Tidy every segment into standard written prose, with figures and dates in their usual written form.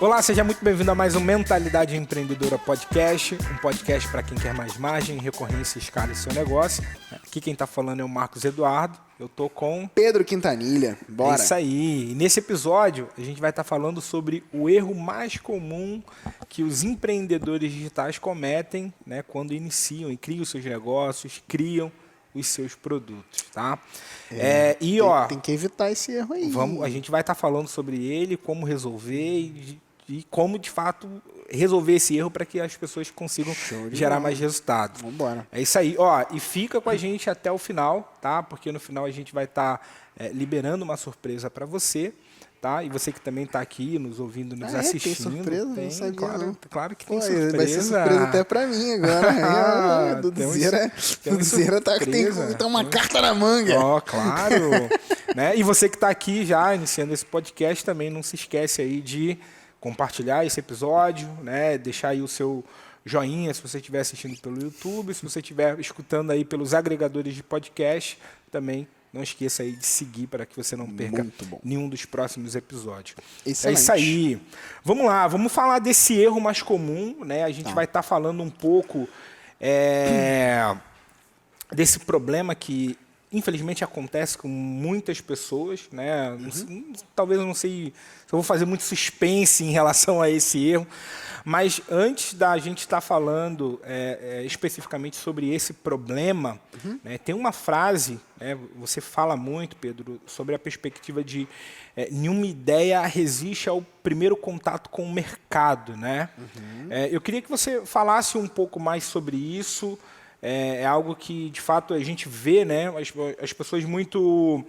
Olá, seja muito bem-vindo a mais um Mentalidade Empreendedora Podcast, um podcast para quem quer mais margem, recorrência e escala em seu negócio. Aqui quem está falando é o Marcos Eduardo, eu tô com... Pedro Quintanilha, bora! É isso aí, e nesse episódio a gente vai estar falando sobre o erro mais comum que os empreendedores digitais cometem, né, quando iniciam e criam seus negócios, criam os seus produtos, tá? Tem que evitar esse erro aí. A gente vai estar falando sobre ele, como resolver e como, de fato, resolver esse erro para que as pessoas consigam gerar mais resultado. Vamos embora. É isso aí. E fica com a gente até o final, tá? Porque no final a gente vai estar liberando uma surpresa para você, tá? E você que também está aqui nos ouvindo, nos assistindo. Tem surpresa? Não sabia, claro, não. claro que tem surpresa. Vai ser surpresa até para mim agora. Duduzeira tem uma carta na manga. Claro. Né? E você que está aqui já iniciando esse podcast também não se esquece aí de compartilhar esse episódio, né? Deixar aí o seu joinha se você estiver assistindo pelo YouTube, se você estiver escutando aí pelos agregadores de podcast, também não esqueça aí de seguir para que você não perca nenhum dos próximos episódios. Excelente. É isso aí. Vamos lá, vamos falar desse erro mais comum, né? A gente vai estar falando um pouco desse problema que infelizmente acontece com muitas pessoas, né? Talvez eu não sei se eu vou fazer muito suspense em relação a esse erro, mas antes da gente estar falando especificamente sobre esse problema, né, tem uma frase, né, você fala muito, Pedro, sobre a perspectiva de nenhuma ideia resiste ao primeiro contato com o mercado, né? Eu queria que você falasse um pouco mais sobre isso. É algo que, de fato, a gente vê, né, as pessoas muito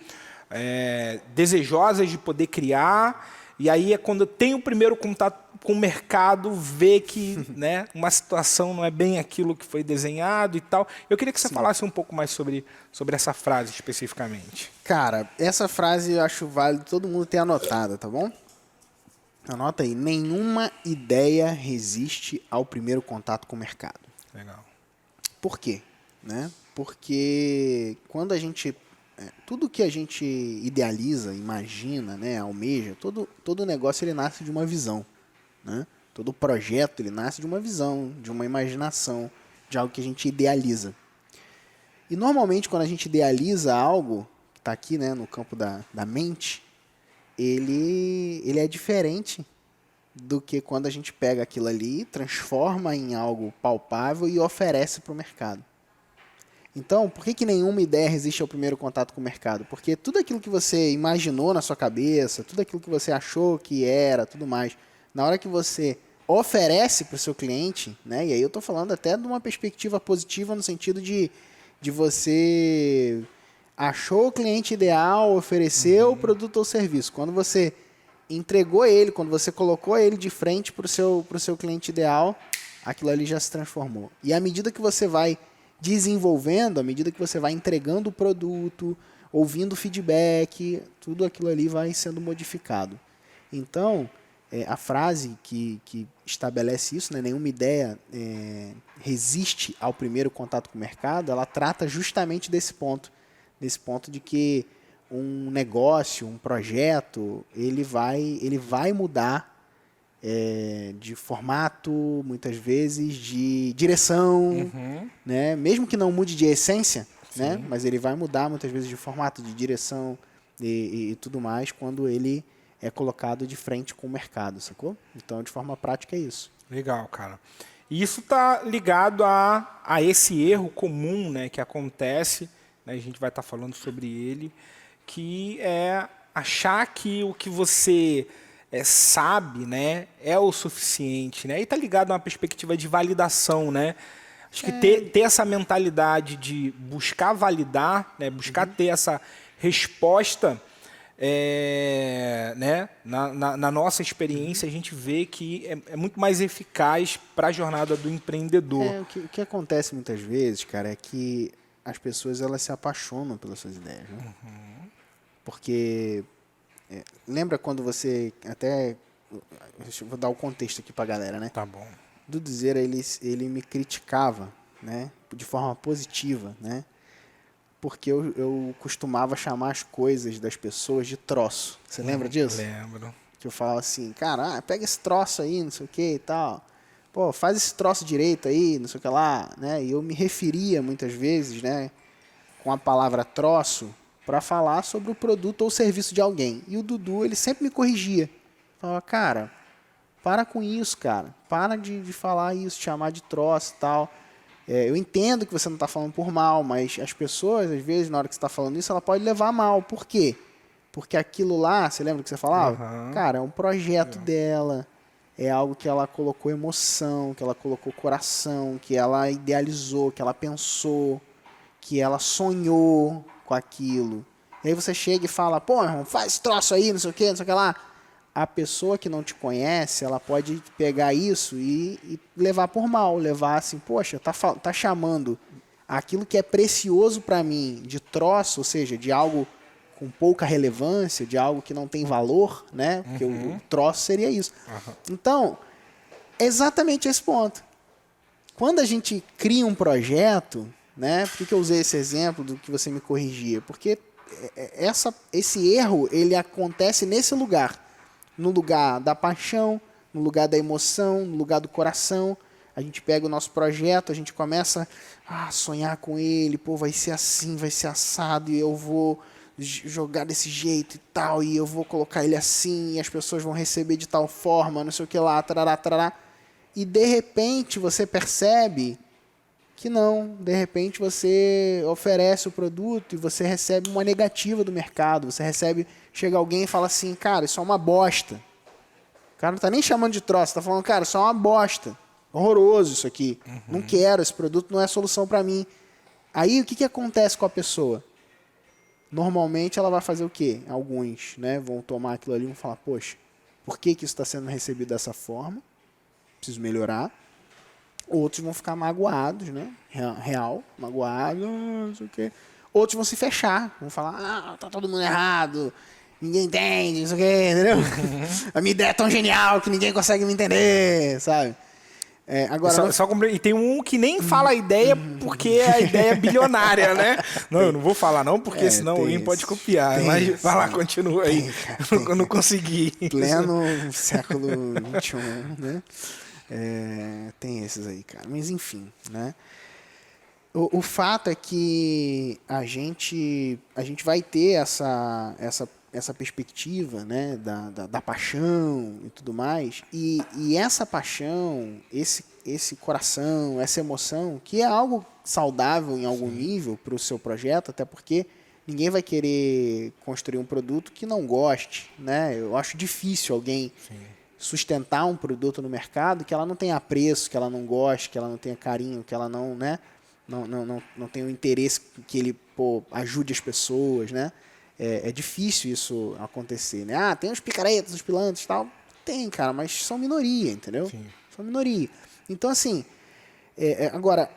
desejosas de poder criar, e aí é quando tem o primeiro contato com o mercado, vê que né, uma situação não é bem aquilo que foi desenhado e tal. Eu queria que você falasse um pouco mais sobre essa frase especificamente. Cara, essa frase eu acho válido todo mundo ter anotada, tá bom? Anota aí. Nenhuma ideia resiste ao primeiro contato com o mercado. Legal. Por quê? Né? Porque quando a gente... tudo que a gente idealiza, imagina, né, almeja, todo negócio ele nasce de uma visão. Né? Todo projeto ele nasce de uma visão, de uma imaginação, de algo que a gente idealiza. E normalmente quando a gente idealiza algo, que está aqui, né, no campo da mente, ele é diferente do que quando a gente pega aquilo ali, transforma em algo palpável e oferece para o mercado. Então, por que nenhuma ideia resiste ao primeiro contato com o mercado? Porque tudo aquilo que você imaginou na sua cabeça, tudo aquilo que você achou que era, tudo mais, na hora que você oferece para o seu cliente, né, e aí eu estou falando até de uma perspectiva positiva no sentido de você achou o cliente ideal, ofereceu o produto ou serviço. Quando você entregou ele, quando você colocou ele de frente para o seu cliente ideal, aquilo ali já se transformou. E à medida que você vai desenvolvendo, à medida que você vai entregando o produto, ouvindo feedback, tudo aquilo ali vai sendo modificado. Então, a frase que estabelece isso, né, nenhuma ideia resiste ao primeiro contato com o mercado, ela trata justamente desse ponto de que um negócio, um projeto, ele vai mudar de formato, muitas vezes, de direção, né? Mesmo que não mude de essência, né? Mas ele vai mudar muitas vezes de formato, de direção e tudo mais quando ele é colocado de frente com o mercado, sacou? Então, de forma prática, é isso. Legal, cara. E isso está ligado a esse erro comum, né, que acontece, né, a gente vai estar falando sobre ele, que é achar que o que você sabe, né, é o suficiente, né? E está ligado a uma perspectiva de validação, né? Acho que ter essa mentalidade de buscar validar, né, buscar ter essa resposta, né, na nossa experiência, a gente vê que é muito mais eficaz para a jornada do empreendedor. O que acontece muitas vezes, cara, é que as pessoas elas se apaixonam pelas suas ideias, né? Porque lembra quando você até eu vou dar o contexto aqui pra galera, né? Tá bom. Duduzeira, ele me criticava, né, de forma positiva, né? Porque eu costumava chamar as coisas das pessoas de troço. Você lembra disso? Lembro. Que eu falava assim, cara, pega esse troço aí, não sei o que e tal. Pô, faz esse troço direito aí, não sei o que lá, né? E eu me referia muitas vezes, né, com a palavra troço, para falar sobre o produto ou serviço de alguém. E o Dudu, ele sempre me corrigia. Falava, cara, para com isso, cara. Para de falar isso, de chamar de troço e tal. Eu entendo que você não está falando por mal, mas as pessoas, às vezes, na hora que você está falando isso, ela pode levar a mal. Por quê? Porque aquilo lá, você lembra que você falava? Cara, é um projeto dela, é algo que ela colocou emoção, que ela colocou coração, que ela idealizou, que ela pensou, que ela sonhou com aquilo. E aí você chega e fala, pô, irmão, faz esse troço aí, não sei o que, não sei o que lá. A pessoa que não te conhece, ela pode pegar isso e levar por mal, levar assim, poxa, tá chamando aquilo que é precioso para mim de troço, ou seja, de algo com pouca relevância, de algo que não tem valor, né? Porque o troço seria isso. Então, é exatamente esse ponto. Quando a gente cria um projeto, né? Por que eu usei esse exemplo do que você me corrigia? Porque esse erro, ele acontece nesse lugar. No lugar da paixão, no lugar da emoção, no lugar do coração. A gente pega o nosso projeto, a gente começa a sonhar com ele, pô, vai ser assim, vai ser assado, e eu vou jogar desse jeito e tal, e eu vou colocar ele assim, e as pessoas vão receber de tal forma, não sei o que lá, tarará, tarará. E de repente você percebe que não, de repente você oferece o produto e você recebe uma negativa do mercado, você recebe, chega alguém e fala assim, cara, isso é uma bosta. O cara não está nem chamando de troço, está falando, cara, isso é uma bosta, horroroso isso aqui, não quero, esse produto não é solução para mim. Aí o que acontece com a pessoa? Normalmente ela vai fazer o quê? Alguns, né, vão tomar aquilo ali e vão falar, poxa, por que isso está sendo recebido dessa forma? Preciso melhorar. Outros vão ficar magoados, né? Real, magoado, não sei o quê. Outros vão se fechar, vão falar, tá todo mundo errado, ninguém entende, não sei o quê, entendeu? A minha ideia é tão genial que ninguém consegue me entender, sabe? Agora, e tem um que nem fala a ideia porque a ideia é bilionária, né? Não, eu não vou falar não, porque senão alguém pode copiar. Mas vai lá, continua aí. Eu não consegui. Pleno século XXI, né? Tem esses aí, cara. Mas enfim, né? O fato é que a gente vai ter essa perspectiva, né, da paixão e tudo mais, e essa paixão, esse coração, essa emoção, que é algo saudável em algum nível para o seu projeto, até porque ninguém vai querer construir um produto que não goste, né? Eu acho difícil alguém sustentar um produto no mercado que ela não tenha apreço, que ela não goste, que ela não tenha carinho, que ela não, né, não tenha o interesse que ele ajude as pessoas, né? É difícil isso acontecer, né? Ah, tem os picaretas, os pilantras e tal. Tem, cara, mas são minoria, entendeu? Sim. São minoria. Então, assim, agora,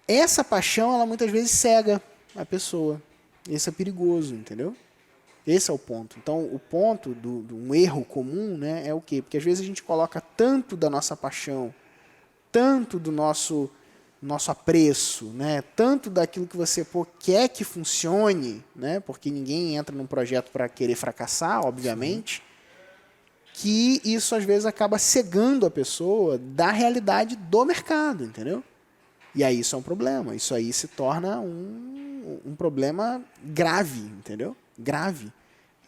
essa paixão, ela muitas vezes cega a pessoa. Isso é perigoso, entendeu? Esse é o ponto. Então, o ponto de um erro comum, né, é o quê? Porque às vezes a gente coloca tanto da nossa paixão, tanto do nosso apreço, né, tanto daquilo que você quer que funcione, né, porque ninguém entra num projeto para querer fracassar, obviamente, que isso às vezes acaba cegando a pessoa da realidade do mercado, entendeu? E aí isso é um problema. Isso aí se torna um problema grave, entendeu? Grave.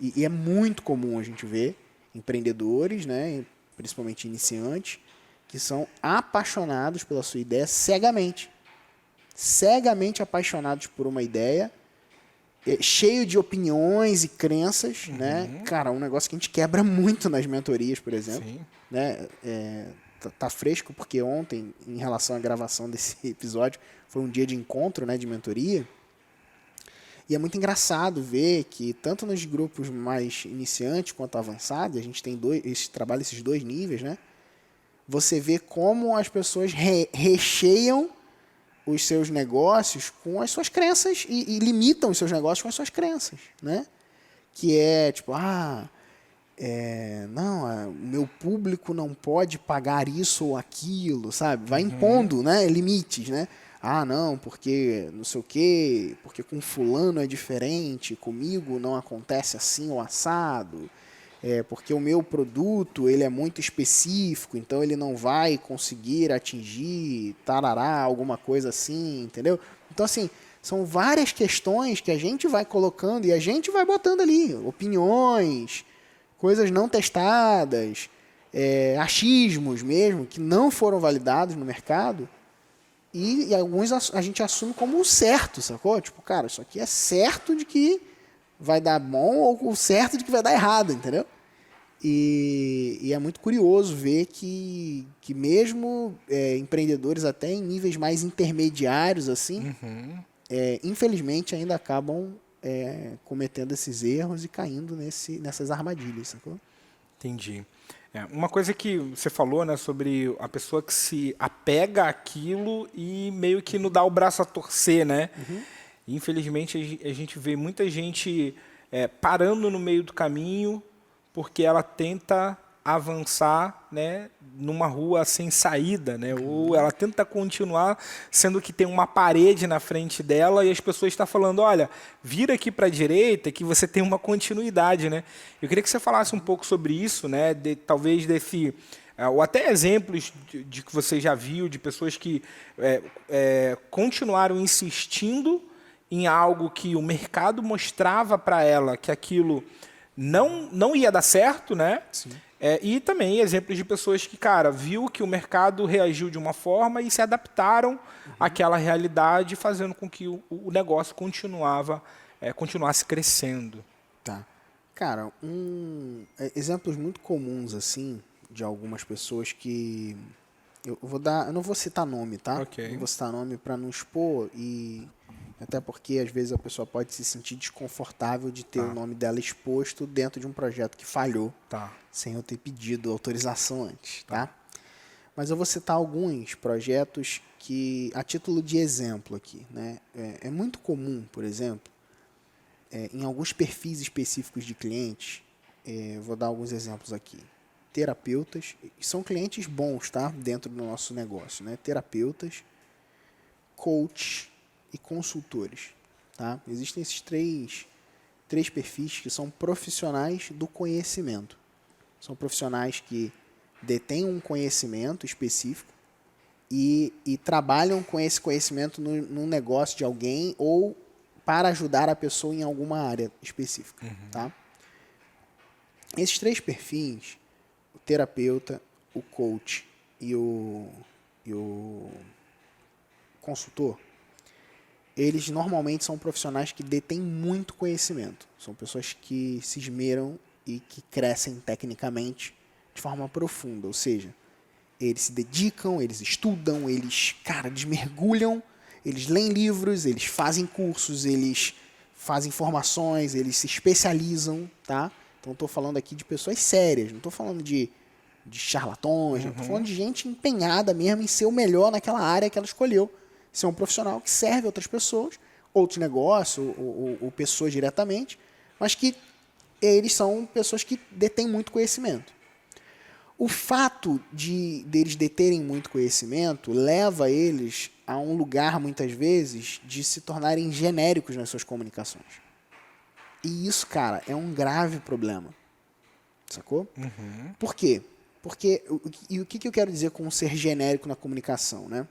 E é muito comum a gente ver empreendedores, né, principalmente iniciantes, que são apaixonados pela sua ideia cegamente. Cegamente apaixonados por uma ideia, cheio de opiniões e crenças, né? Cara, um negócio que a gente quebra muito nas mentorias, por exemplo. Sim. Né? Tá fresco, porque ontem, em relação à gravação desse episódio, foi um dia de encontro, né, de mentoria. E é muito engraçado ver que, tanto nos grupos mais iniciantes quanto avançados, a gente tem trabalha esses dois níveis, né? Você vê como as pessoas recheiam os seus negócios com as suas crenças e limitam os seus negócios com as suas crenças, né? Que é tipo, o meu público não pode pagar isso ou aquilo, sabe? Vai impondo, né, limites, né? Ah, não, porque não sei o quê, porque com fulano é diferente, comigo não acontece assim ou assado. porque o meu produto ele é muito específico, então ele não vai conseguir atingir tarará, alguma coisa assim, entendeu? Então, assim, são várias questões que a gente vai colocando e a gente vai botando ali, opiniões, coisas não testadas, achismos mesmo, que não foram validados no mercado, e alguns a gente assume como o certo, sacou? Tipo, cara, isso aqui é certo de que vai dar bom ou certo de que vai dar errado, entendeu? E é muito curioso ver que mesmo empreendedores até em níveis mais intermediários, assim, infelizmente ainda acabam cometendo esses erros e caindo nessas armadilhas, sacou? Entendi. Uma coisa que você falou, né, sobre a pessoa que se apega àquilo e meio que não dá o braço a torcer, né? Infelizmente, a gente vê muita gente parando no meio do caminho porque ela tenta avançar, né, numa rua sem saída, né? Ou ela tenta continuar, sendo que tem uma parede na frente dela e as pessoas estão falando, olha, vira aqui para a direita que você tem uma continuidade, né? Eu queria que você falasse um pouco sobre isso, né? Talvez desse ou até exemplos de que você já viu de pessoas que continuaram insistindo em algo que o mercado mostrava para ela que aquilo não ia dar certo, né? Sim. E também exemplos de pessoas que, cara, viu que o mercado reagiu de uma forma e se adaptaram àquela realidade, fazendo com que o negócio continuasse crescendo. Tá. Cara, exemplos muito comuns, assim, de algumas pessoas que... Eu não vou citar nome, tá? Ok. Não vou citar nome para não expor e... Até porque, às vezes, a pessoa pode se sentir desconfortável de ter o nome dela exposto dentro de um projeto que falhou, sem eu ter pedido autorização antes, tá? Mas eu vou citar alguns projetos que, a título de exemplo aqui, né? É muito comum, por exemplo, em alguns perfis específicos de clientes, vou dar alguns exemplos aqui. Terapeutas, são clientes bons, tá? Dentro do nosso negócio, né? Terapeutas, coach e consultores, tá? Existem esses três perfis que são profissionais do conhecimento. São profissionais que detêm um conhecimento específico e trabalham com esse conhecimento num negócio de alguém ou para ajudar a pessoa em alguma área específica, tá? Esses três perfis, o terapeuta, o coach e o consultor, eles normalmente são profissionais que detêm muito conhecimento. São pessoas que se esmeram e que crescem tecnicamente de forma profunda. Ou seja, eles se dedicam, eles estudam, eles mergulham, eles leem livros, eles fazem cursos, eles fazem formações, eles se especializam, tá? Então estou falando aqui de pessoas sérias, não estou falando de charlatões, estou falando de gente empenhada mesmo em ser o melhor naquela área que ela escolheu. Ser um profissional que serve outras pessoas, outros negócios ou pessoas diretamente, mas que eles são pessoas que detêm muito conhecimento. O fato deles deterem muito conhecimento leva eles a um lugar, muitas vezes, de se tornarem genéricos nas suas comunicações. E isso, cara, é um grave problema. Sacou? Por quê? Porque, o que eu quero dizer com ser genérico na comunicação, né?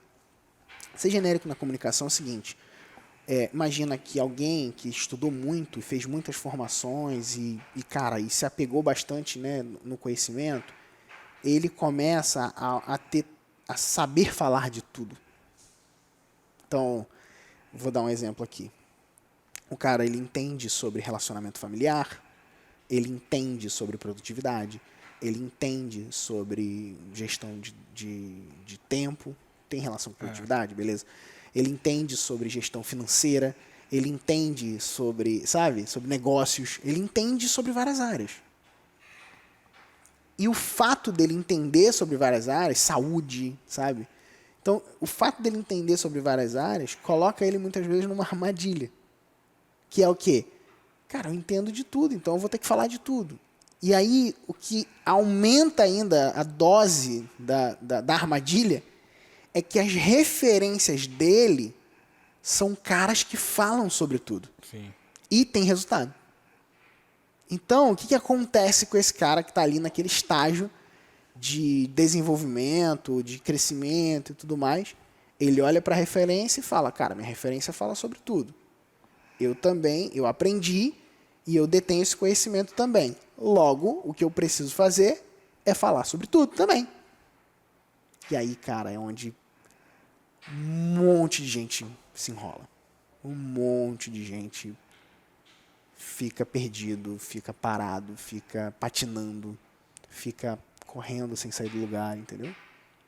Ser genérico na comunicação é o seguinte, imagina que alguém que estudou muito e fez muitas formações e se apegou bastante, né, no conhecimento, ele começa a saber falar de tudo. Então, vou dar um exemplo aqui. O cara, ele entende sobre relacionamento familiar, ele entende sobre produtividade, ele entende sobre gestão de tempo, tem relação com produtividade, beleza? Ele entende sobre gestão financeira, ele entende sobre negócios, ele entende sobre várias áreas. E o fato dele entender sobre várias áreas, saúde, sabe? Então, o fato dele entender sobre várias áreas coloca ele muitas vezes numa armadilha. Que é o quê? Cara, eu entendo de tudo, então eu vou ter que falar de tudo. E aí, o que aumenta ainda a dose da armadilha é que as referências dele são caras que falam sobre tudo. Sim. E tem resultado. Então, o que acontece com esse cara que está ali naquele estágio de desenvolvimento, de crescimento e tudo mais? Ele olha para a referência e fala, cara, minha referência fala sobre tudo. Eu aprendi e eu detenho esse conhecimento também. Logo, o que eu preciso fazer é falar sobre tudo também. E aí, cara, é onde um monte de gente se enrola. Um monte de gente fica perdido, fica parado, fica patinando, fica correndo sem sair do lugar, entendeu?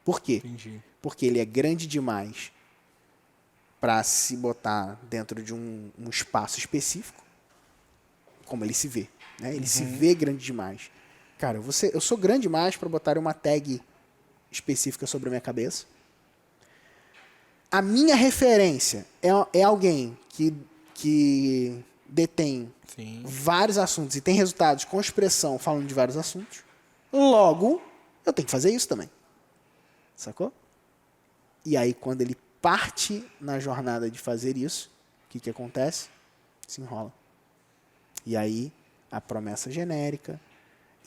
Por quê? Entendi. Porque ele é grande demais para se botar dentro de um espaço específico, como ele se vê. Né? Ele se vê grande demais. Cara, eu sou grande demais para botar uma tag específica sobre a minha cabeça. A minha referência é alguém que detém Sim. vários assuntos e tem resultados com expressão falando de vários assuntos. Logo, eu tenho que fazer isso também. Sacou? E aí, quando ele parte na jornada de fazer isso, o que acontece? Se enrola. E aí, a promessa genérica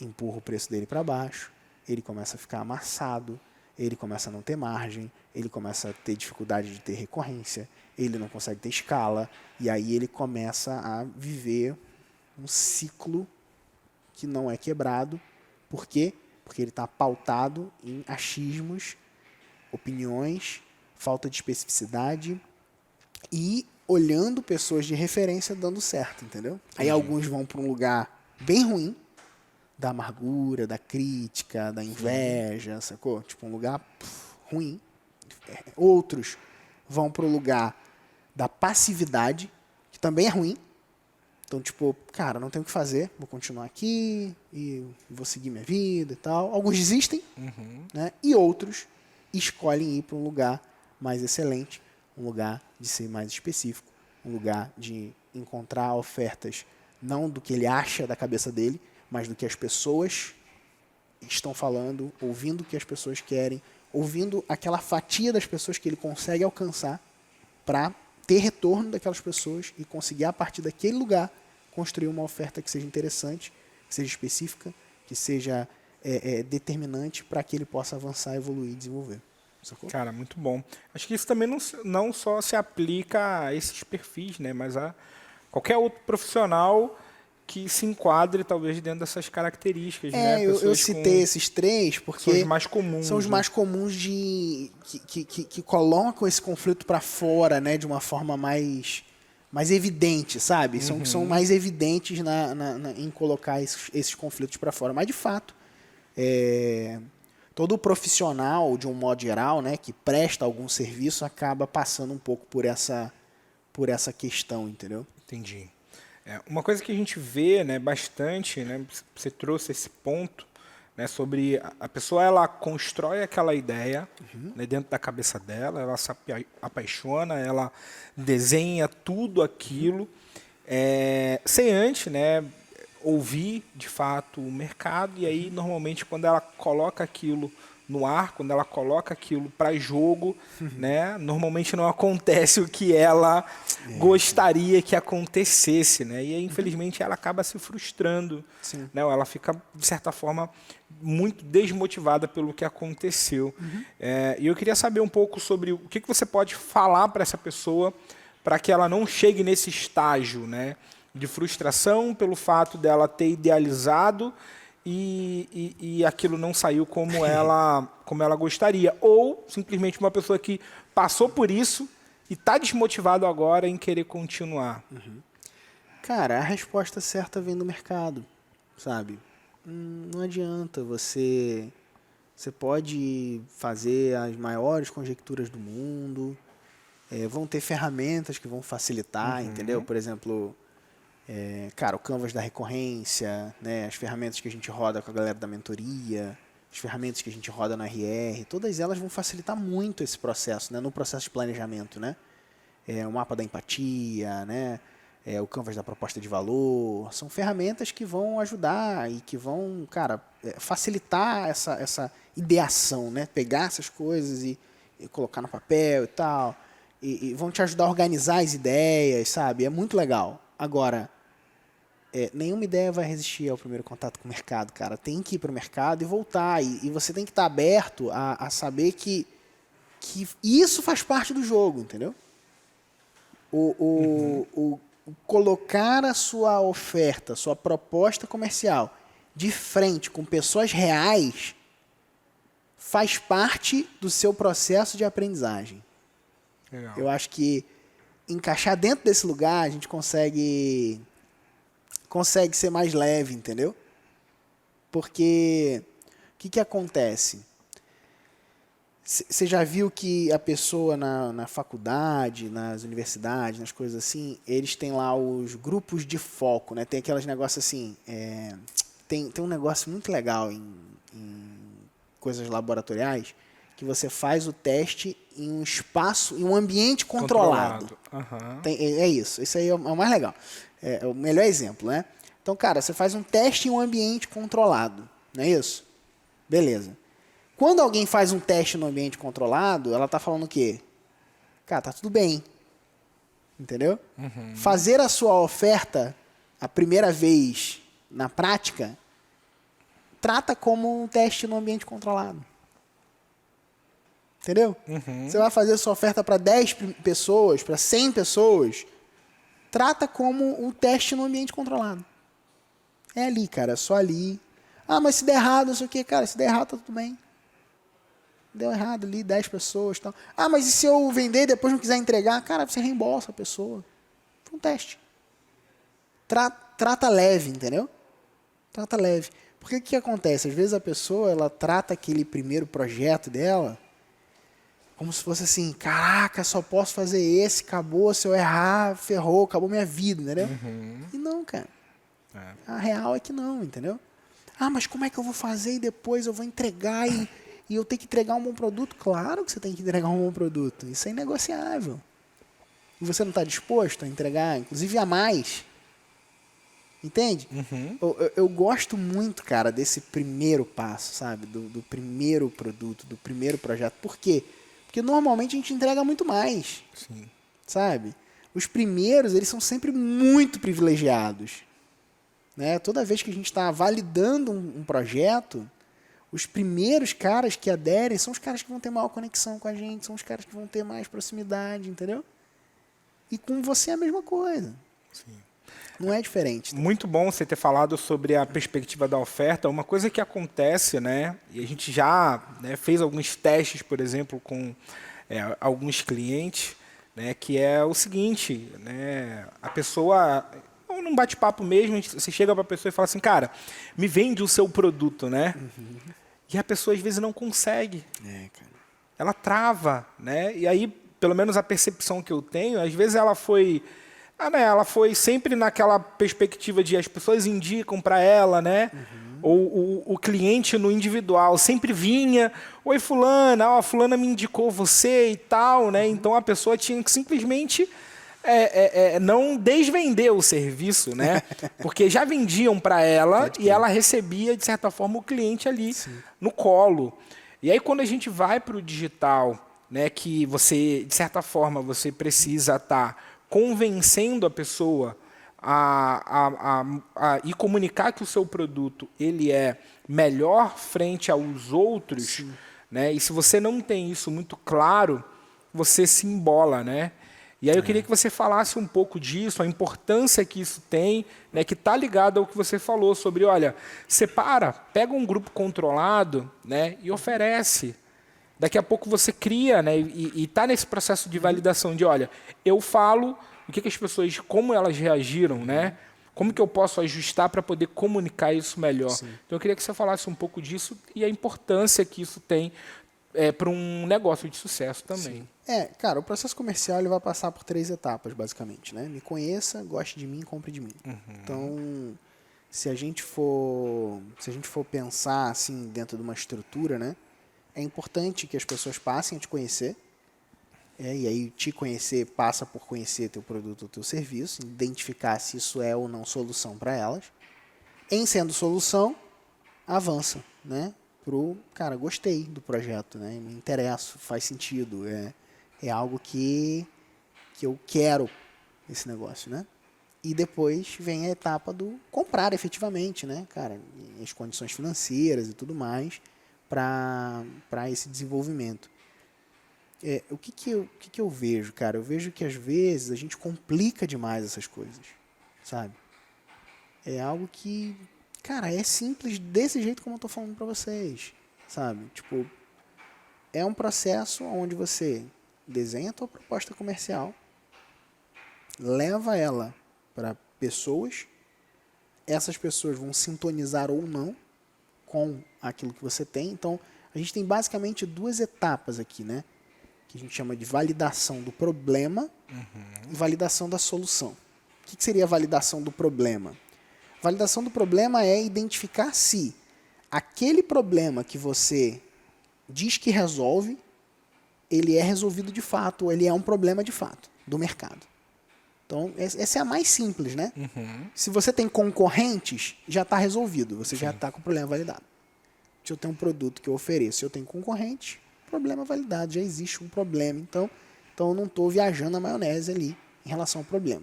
empurra o preço dele para baixo, ele começa a ficar amassado, ele começa a não ter margem, ele começa a ter dificuldade de ter recorrência, ele não consegue ter escala, e aí ele começa a viver um ciclo que não é quebrado. Por quê? Porque ele está pautado em achismos, opiniões, falta de especificidade e olhando pessoas de referência dando certo, entendeu? Aí alguns vão para um lugar bem ruim, da amargura, da crítica, da inveja, sacou? Tipo, um lugar ruim. Outros vão para o lugar da passividade, que também é ruim. Então, tipo, cara, não tenho o que fazer, vou continuar aqui e vou seguir minha vida e tal. Alguns desistem, né? E outros escolhem ir para um lugar mais excelente, um lugar de ser mais específico, um lugar de encontrar ofertas não do que ele acha da cabeça dele, mas do que as pessoas estão falando, ouvindo o que as pessoas querem, ouvindo aquela fatia das pessoas que ele consegue alcançar para ter retorno daquelas pessoas e conseguir, a partir daquele lugar, construir uma oferta que seja interessante, que seja específica, que seja determinante para que ele possa avançar, evoluir e desenvolver. Sacou? Cara, muito bom. Acho que isso também não só se aplica a esses perfis, né, mas a qualquer outro profissional que se enquadre, talvez, dentro dessas características. Né? Eu citei esses três porque são os mais comuns. São os mais comuns que colocam esse conflito para fora, né, de uma forma mais evidente, sabe? São mais evidentes em colocar esses conflitos para fora. Mas, de fato, todo profissional, de um modo geral, né, que presta algum serviço, acaba passando um pouco por essa questão, entendeu? Entendi. Uma coisa que a gente vê, né, bastante, né, você trouxe esse ponto, né, sobre a pessoa, ela constrói aquela ideia, né, dentro da cabeça dela, ela se apaixona, ela desenha tudo aquilo, sem antes, né, ouvir de fato o mercado, e aí normalmente quando ela coloca aquilo no ar, quando ela coloca aquilo para jogo, né, normalmente não acontece o que ela gostaria que acontecesse, né, e aí, infelizmente ela acaba se frustrando, né, ela fica de certa forma muito desmotivada pelo que aconteceu. E eu queria saber um pouco sobre o que você pode falar para essa pessoa para que ela não chegue nesse estágio, né, de frustração pelo fato dela ter idealizado e aquilo não saiu como ela gostaria. Ou simplesmente uma pessoa que passou por isso e está desmotivado agora em querer continuar. Cara, a resposta certa vem do mercado, sabe? Não adianta você pode fazer as maiores conjecturas do mundo, vão ter ferramentas que vão facilitar, entendeu? Por exemplo, cara, o Canvas da recorrência, né, as ferramentas que a gente roda com a galera da mentoria, as ferramentas que a gente roda na RR, todas elas vão facilitar muito esse processo, né, no processo de planejamento, né? O mapa da empatia, né? O Canvas da proposta de valor, são ferramentas que vão ajudar e que vão, cara, facilitar essa ideação, né? Pegar essas coisas e colocar no papel e tal, e vão te ajudar a organizar as ideias, sabe? É muito legal. Agora, nenhuma ideia vai resistir ao primeiro contato com o mercado, cara. Tem que ir para o mercado e voltar. E você tem que estar aberto a saber que isso faz parte do jogo, entendeu? O colocar a sua oferta, sua proposta comercial de frente com pessoas reais faz parte do seu processo de aprendizagem. Legal. Eu acho que encaixar dentro desse lugar a gente consegue ser mais leve, entendeu? Porque o que acontece? Você já viu que a pessoa na faculdade, nas universidades, nas coisas assim, eles têm lá os grupos de foco, né? Tem aqueles negócios assim, tem um negócio muito legal em coisas laboratoriais, que você faz o teste em um espaço, em um ambiente controlado. Uhum. Isso aí é o mais legal. É o melhor exemplo, né? Então, cara, você faz um teste em um ambiente controlado, não é isso? Beleza. Quando alguém faz um teste no ambiente controlado, ela está falando o quê? Cara, tá tudo bem. Entendeu? Uhum. Fazer a sua oferta a primeira vez na prática, trata como um teste no ambiente controlado. Entendeu? Uhum. Você vai fazer a sua oferta para 10 pessoas, para 100 pessoas, trata como um teste no ambiente controlado. É ali, cara, é só ali. Ah, mas se der errado, não sei o quê. Cara, se der errado, tá tudo bem. Deu errado ali, 10 pessoas e tal. Ah, mas e se eu vender e depois não quiser entregar? Cara, você reembolsa a pessoa. Foi um teste. Trata leve, entendeu? Trata leve. Porque o que acontece? Às vezes a pessoa, ela trata aquele primeiro projeto dela como se fosse assim, caraca, só posso fazer esse, acabou, se eu errar, ferrou, acabou minha vida, entendeu? Uhum. E não, cara. A real é que não, entendeu? Ah, mas como é que eu vou fazer e depois eu vou entregar e eu tenho que entregar um bom produto? Claro que você tem que entregar um bom produto. Isso é inegociável. E você não está disposto a entregar, inclusive a mais. Entende? Uhum. Eu gosto muito, cara, desse primeiro passo, sabe? Do primeiro produto, do primeiro projeto. Por quê? Porque normalmente a gente entrega muito mais. Sim. Sabe? Os primeiros, eles são sempre muito privilegiados. Né? Toda vez que a gente está validando um projeto, os primeiros caras que aderem são os caras que vão ter maior conexão com a gente, são os caras que vão ter mais proximidade, entendeu? E com você é a mesma coisa. Sim. Não é diferente. Tá? Muito bom você ter falado sobre a perspectiva da oferta. Uma coisa que acontece, né, e a gente já, né, fez alguns testes, por exemplo, com alguns clientes, né, que é o seguinte, né, a pessoa, num bate-papo mesmo, você chega para a pessoa e fala assim, cara, me vende o seu produto, né? Uhum. E a pessoa às vezes não consegue. Cara. Ela trava, né? E aí, pelo menos a percepção que eu tenho, às vezes ela foi sempre naquela perspectiva de as pessoas indicam para ela, né? Uhum. Ou o cliente no individual sempre vinha, oi fulana, fulana me indicou você e tal, né? Uhum. Então a pessoa tinha que simplesmente não desvender o serviço, né? Porque já vendiam para ela e ela recebia, de certa forma, o cliente ali no colo. E aí quando a gente vai para o digital, né, que você, de certa forma, você precisa estar convencendo a pessoa e comunicar que o seu produto ele é melhor frente aos outros, né? E se você não tem isso muito claro, você se embola, né? E aí eu queria que você falasse um pouco disso, a importância que isso tem, né, que está ligado ao que você falou sobre, olha, pega um grupo controlado, né, e oferece. Daqui a pouco você cria, né, e está nesse processo de validação de, olha, eu falo o que as pessoas, como elas reagiram, né? Como que eu posso ajustar para poder comunicar isso melhor. Sim. Então eu queria que você falasse um pouco disso e a importância que isso tem para um negócio de sucesso também. Sim. Cara, o processo comercial ele vai passar por 3 etapas, basicamente, né? Me conheça, goste de mim, compre de mim. Uhum. Então, se a gente for pensar assim dentro de uma estrutura, né? É importante que as pessoas passem a te conhecer. E aí te conhecer passa por conhecer teu produto ou teu serviço, identificar se isso é ou não solução para elas. Em sendo solução, avança, né? Cara, gostei do projeto, né? Me interesso, faz sentido, é algo que eu quero esse negócio, né? E depois vem a etapa do comprar efetivamente, né, cara? As condições financeiras e tudo mais para esse desenvolvimento. O que eu vejo, cara? Eu vejo que às vezes a gente complica demais essas coisas, sabe? É algo que, cara, é simples desse jeito como eu tô falando para vocês, sabe? Tipo, é um processo onde você desenha a tua proposta comercial, leva ela para pessoas, essas pessoas vão sintonizar ou não com aquilo que você tem. Então, a gente tem basicamente 2 etapas aqui, né? Que a gente chama de validação do problema e validação da solução. O que seria a validação do problema? Validação do problema é identificar se aquele problema que você diz que resolve, ele é resolvido de fato, ou ele é um problema de fato do mercado. Então, essa é a mais simples, né? Se você tem concorrentes, já está resolvido, você já está com o problema validado. Se eu tenho um produto que eu ofereço, eu tenho concorrente, problema validado, já existe um problema. Então eu não estou viajando na maionese ali em relação ao problema.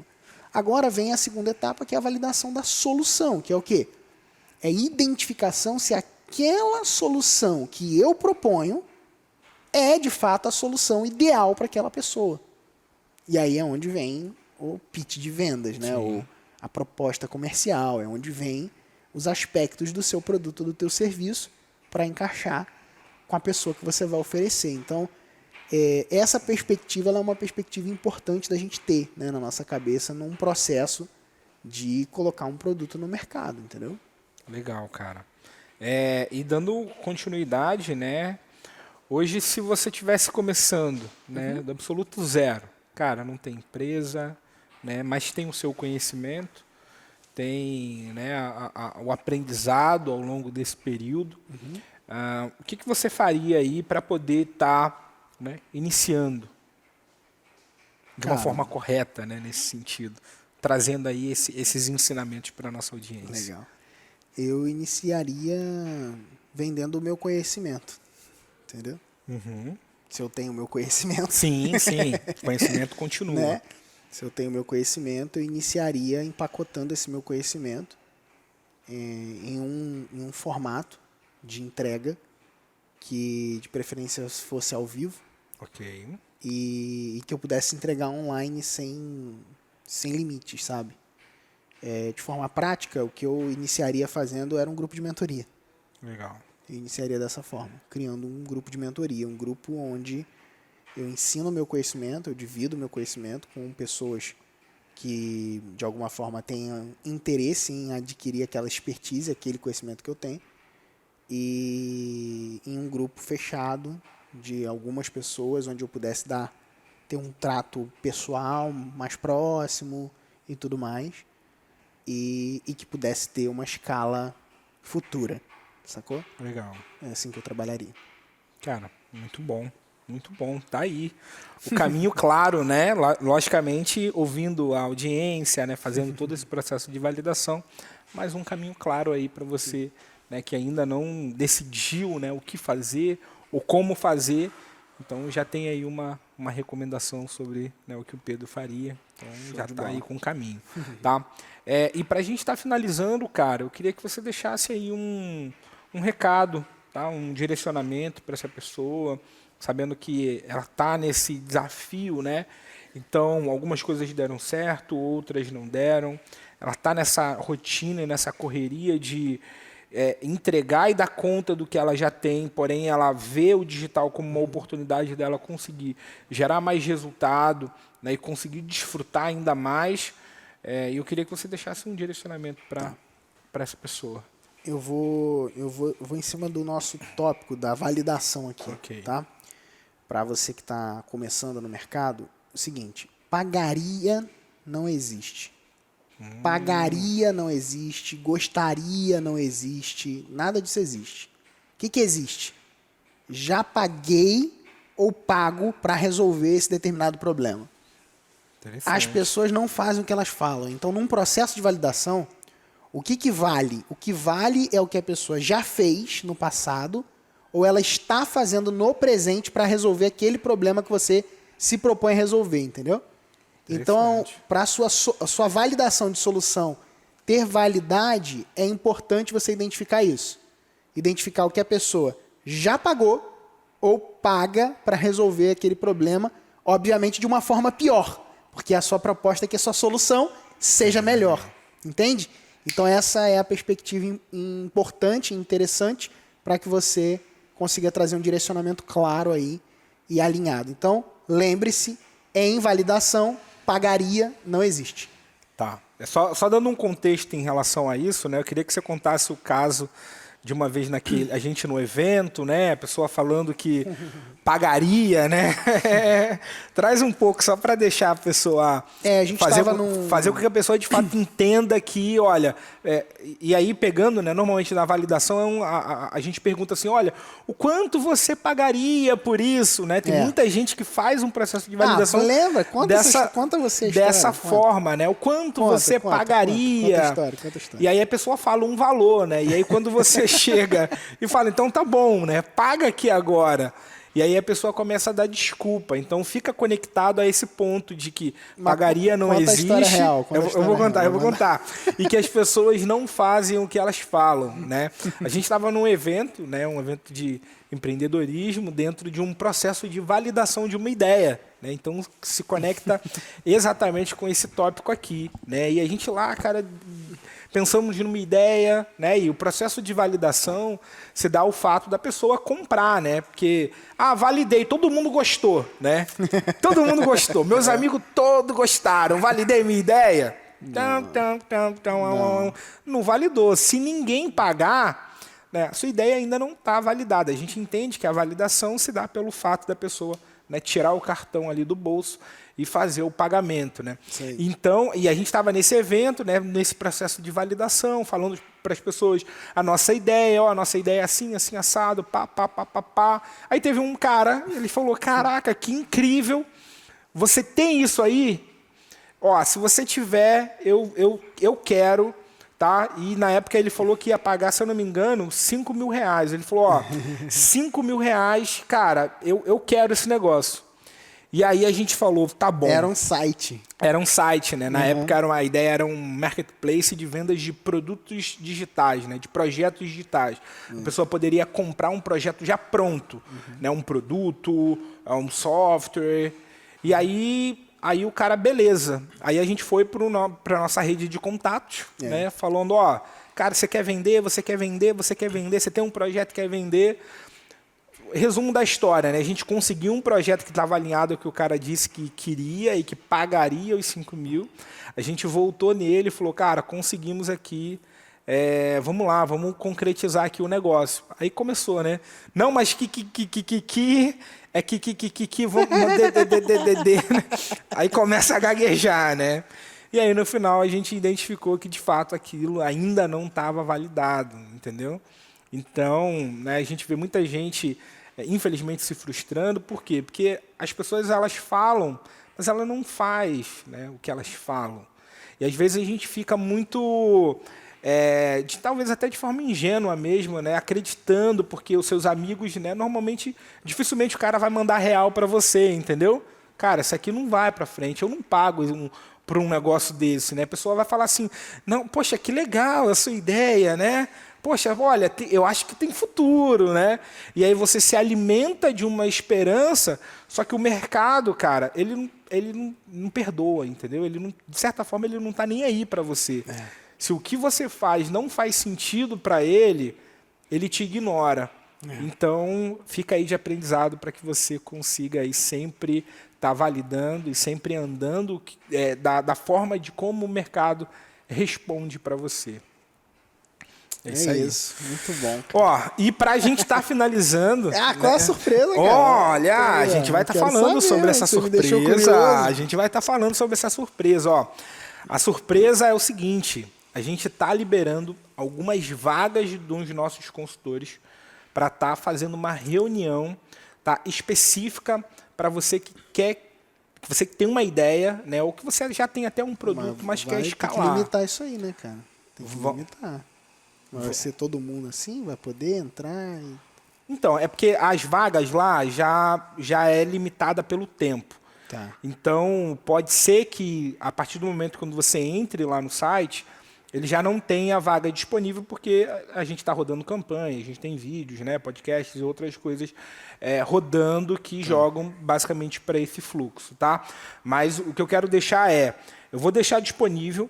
Agora vem a segunda etapa, que é a validação da solução, que é o quê? É identificação se aquela solução que eu proponho é, de fato, a solução ideal para aquela pessoa. E aí é onde vem o pitch de vendas, né? Ou a proposta comercial, é onde vem os aspectos do seu produto, do teu serviço, para encaixar com a pessoa que você vai oferecer. Então, essa perspectiva ela é uma perspectiva importante da gente ter, né, na nossa cabeça, num processo de colocar um produto no mercado, entendeu? Legal, cara. E dando continuidade, né? Hoje, se você estivesse começando, né, do absoluto zero, cara, não tem empresa, né, mas tem o seu conhecimento, tem, né, o aprendizado ao longo desse período. O que você faria aí para poder estar, né, iniciando de uma forma correta, né, nesse sentido, trazendo aí esses ensinamentos para a nossa audiência? Legal. Eu iniciaria vendendo o meu conhecimento, entendeu? Se eu tenho o meu conhecimento. Sim, o conhecimento continua. Né? Se eu tenho o meu conhecimento, eu iniciaria empacotando esse meu conhecimento em um formato de entrega que de preferência fosse ao vivo. Ok. E que eu pudesse entregar online sem limites, sabe? De forma prática, o que eu iniciaria fazendo era um grupo de mentoria. Legal. Eu iniciaria dessa forma, criando um grupo de mentoria, um grupo onde eu ensino o meu conhecimento, eu divido o meu conhecimento com pessoas que, de alguma forma, tenham interesse em adquirir aquela expertise, aquele conhecimento que eu tenho, e em um grupo fechado de algumas pessoas, onde eu pudesse ter um trato pessoal mais próximo e tudo mais, e que pudesse ter uma escala futura, sacou? Legal. É assim que eu trabalharia. Cara, muito bom. Muito bom, tá aí. O caminho claro, né? Logicamente, ouvindo a audiência, né? Fazendo todo esse processo de validação, mas um caminho claro aí para você, né? Que ainda não decidiu, né? O que fazer ou como fazer. Então, já tem aí uma recomendação sobre, né, o que o Pedro faria. Então, já está aí com o caminho, tá? E para a gente estar finalizando, cara, eu queria que você deixasse aí um recado, tá? Um direcionamento para essa pessoa, sabendo que ela está nesse desafio, né? Então, algumas coisas deram certo, outras não deram. Ela está nessa rotina, nessa correria de entregar e dar conta do que ela já tem, porém ela vê o digital como uma oportunidade dela conseguir gerar mais resultado, né, e conseguir desfrutar ainda mais. E eu queria que você deixasse um direcionamento para essa pessoa. Eu vou em cima do nosso tópico da validação aqui, Ok. tá? Para você que está começando no mercado, o seguinte: pagaria não existe. Pagaria não existe, gostaria não existe, nada disso existe. O que existe? Já paguei ou pago para resolver esse determinado problema. As pessoas não fazem o que elas falam. Então, num processo de validação, o que vale? O que vale é o que a pessoa já fez no passado ou ela está fazendo no presente para resolver aquele problema que você se propõe a resolver, entendeu? Então, para a sua validação de solução ter validade, é importante você identificar isso. Identificar o que a pessoa já pagou ou paga para resolver aquele problema, obviamente de uma forma pior, porque a sua proposta é que a sua solução seja melhor. Entende? Então, essa é a perspectiva importante e interessante para que você consiga trazer um direcionamento claro aí e alinhado. Então, lembre-se, em validação, pagaria não existe. Tá. Só dando um contexto em relação a isso, né? Eu queria que você contasse o caso de uma vez a gente no evento, né? A pessoa falando que pagaria, né? Traz um pouco só para deixar a pessoa a gente fazer com que a pessoa de fato entenda que, olha, e aí pegando, né? Normalmente na validação a gente pergunta assim, olha, o quanto você pagaria por isso, né? Tem muita gente que faz um processo de validação. Lembra? Conta você dessa forma, né? O quanto você pagaria. Conta a história. E aí a pessoa fala um valor, né? E aí quando você chega e fala, então tá bom, né? Paga aqui agora. E aí a pessoa começa a dar desculpa. Então fica conectado a esse ponto de que pagaria não existe. Eu vou contar. E que as pessoas não fazem o que elas falam, né? A gente estava num evento, né? Um evento de empreendedorismo dentro de um processo de validação de uma ideia, né? Então se conecta exatamente com esse tópico aqui, né? E a gente lá, cara, pensamos numa ideia, né? E o processo de validação se dá o fato da pessoa comprar, né? Porque, validei, todo mundo gostou, né? Todo mundo gostou. Meus amigos todos gostaram. Validei minha ideia? Não validou. Se ninguém pagar, né, a sua ideia ainda não está validada. A gente entende que a validação se dá pelo fato da pessoa, né, tirar o cartão ali do bolso e fazer o pagamento, né? Então, e a gente estava nesse evento, né, nesse processo de validação, falando para as pessoas a nossa ideia, a nossa ideia é assim, assim, assado, pá. Aí teve um cara, ele falou, caraca, que incrível, você tem isso aí? Ó, se você tiver, eu quero, tá? E na época ele falou que ia pagar, se eu não me engano, R$5.000. Ele falou, R$5.000, cara, eu quero esse negócio. E aí a gente falou, tá bom. Era um site. Era um site, né? Na época a ideia era um marketplace de vendas de produtos digitais, né? De projetos digitais. A pessoa poderia comprar um projeto já pronto, né? Um produto, um software. E aí o cara, beleza. Aí a gente foi para a nossa rede de contatos, né? Falando, cara, você quer vender, você tem um projeto, quer vender. Resumo da história, né? A gente conseguiu um projeto que estava alinhado ao que o cara disse que queria e que pagaria os 5 mil. A gente voltou nele e falou, cara, conseguimos aqui, vamos lá, vamos concretizar aqui o negócio. Aí começou, né? Não, mas aí começa a gaguejar, né? E aí no final a gente identificou que de fato aquilo ainda não estava validado, entendeu? Então, né, a gente vê muita gente, infelizmente, se frustrando. Por quê? Porque as pessoas elas falam, mas ela não faz, né, o que elas falam. E às vezes a gente fica muito, talvez até de forma ingênua mesmo, né, acreditando, porque os seus amigos, né, normalmente, dificilmente o cara vai mandar real para você, entendeu? Cara, isso aqui não vai para frente, eu não pago por um negócio desse, né? A pessoa vai falar assim, não, poxa, que legal a sua ideia, né? Poxa, olha, eu acho que tem futuro, né? E aí você se alimenta de uma esperança, só que o mercado, cara, ele não perdoa, entendeu? Ele não, de certa forma, ele não está nem aí para você. Se o que você faz não faz sentido para ele te ignora. Então, fica aí de aprendizado para que você consiga aí sempre estar validando e sempre andando da forma de como o mercado responde para você. É isso. Muito bom. E pra gente estar finalizando... qual é a surpresa, cara? Olha, a gente vai estar falando sobre essa surpresa. A gente vai estar falando sobre essa surpresa. A surpresa é o seguinte, a gente está liberando algumas vagas de uns nossos consultores para estar fazendo uma reunião, tá, específica para você que tem uma ideia, né, ou que você já tem até um produto, mas quer escalar. Tem que limitar isso aí, né, cara? Tem que limitar. Vai ser todo mundo assim? Vai poder entrar? Então, é porque as vagas lá já é limitada pelo tempo. Tá. Então, pode ser que, a partir do momento quando você entre lá no site, ele já não tenha vaga disponível, porque a gente está rodando campanha, a gente tem vídeos, né, podcasts e outras coisas rodando que jogam basicamente para esse fluxo. Tá? Mas o que eu quero deixar eu vou deixar disponível,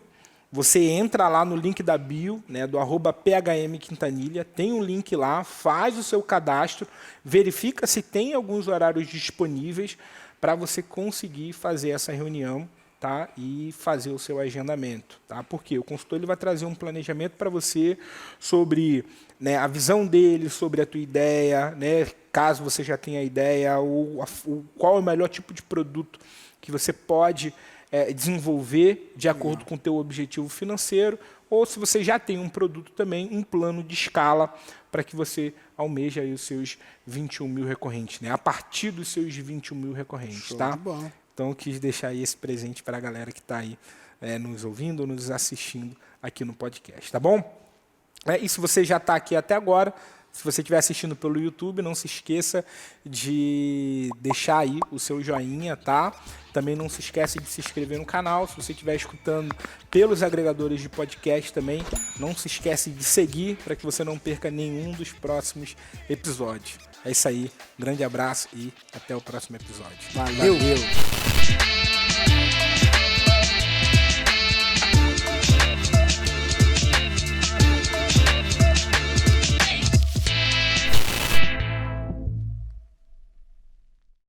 você entra lá no link da bio, né, do @PHMQuintanilha, tem um link lá, faz o seu cadastro, verifica se tem alguns horários disponíveis para você conseguir fazer essa reunião, tá, e fazer o seu agendamento. Tá? Porque o consultor ele vai trazer um planejamento para você sobre, né, a visão dele, sobre a tua ideia, né, caso você já tenha a ideia, qual é o melhor tipo de produto que você pode desenvolver de acordo com o teu objetivo financeiro, ou se você já tem um produto também, um plano de escala para que você almeje aí os seus 21 mil recorrentes, né? A partir dos seus 21 mil recorrentes. Show Tá? de bola. Então, eu quis deixar aí esse presente para a galera que está aí nos ouvindo ou nos assistindo aqui no podcast. Tá bom? E se você já está aqui até agora, se você estiver assistindo pelo YouTube, não se esqueça de deixar aí o seu joinha, tá? Também não se esquece de se inscrever no canal. Se você estiver escutando pelos agregadores de podcast também, não se esquece de seguir para que você não perca nenhum dos próximos episódios. É isso aí. Um grande abraço e até o próximo episódio. Valeu.